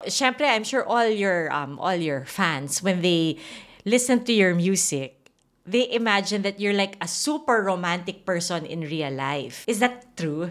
Syempre, I'm sure all your fans, when they listen to your music, they imagine that you're like a super romantic person in real life. Is that true?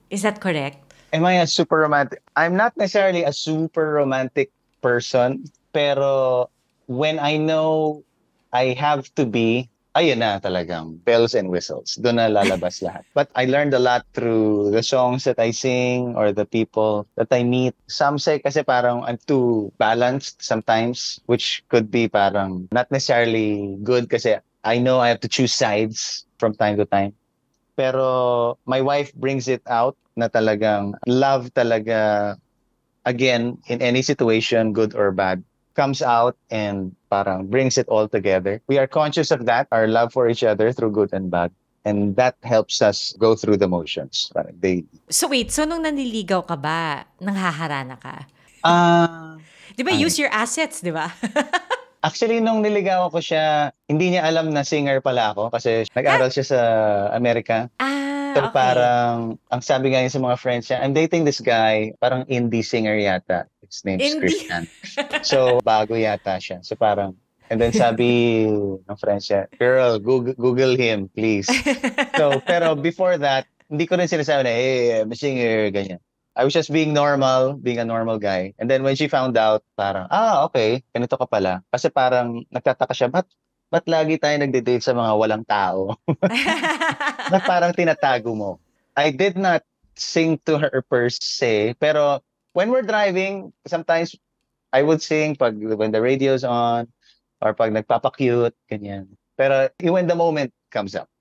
Is that correct? Am I a super romantic? I'm not necessarily a super romantic person, pero when I know I have to be, ayun na talagang bells and whistles. Doon na lalabas lahat. But I learned a lot through the songs that I sing or the people that I meet. Some say kasi parang I'm too balanced sometimes, which could be parang not necessarily good kasi I know I have to choose sides from time to time. Pero my wife brings it out na talagang love talaga, again, in any situation, good or bad, comes out and parang brings it all together. We are conscious of that, our love for each other through good and bad. And that helps us go through the motions. Parang they, So wait, so nung nanliligaw ka ba, nanghaharana ka? ah, Di ba ano? use your assets, di ba? Actually, nung niligawan ko siya, hindi niya alam na singer pala ako kasi Ha? nag-aral siya sa Amerika. So Ah, okay. parang, ang sabi nga niya sa mga friends niya, I'm dating this guy, parang indie singer yata. His name's Hindi. Christian. So bago yata siya. So parang, and then sabi ng friends niya, girl, Google him, please. So, pero before that, hindi ko rin sinasabi na, hey, I'm a singer, ganyan. I was just being normal, being a normal guy. And then when she found out, parang, okay, ganito ka pala. Kasi parang nagtataka siya, ba't lagi tayo nagde-date sa mga walang tao? Ba't parang tinatago mo? I did not sing to her per se, pero when we're driving, sometimes I would sing pag when the radio's on or pag nagpapa-cute, ganyan. Pero when the moment comes up.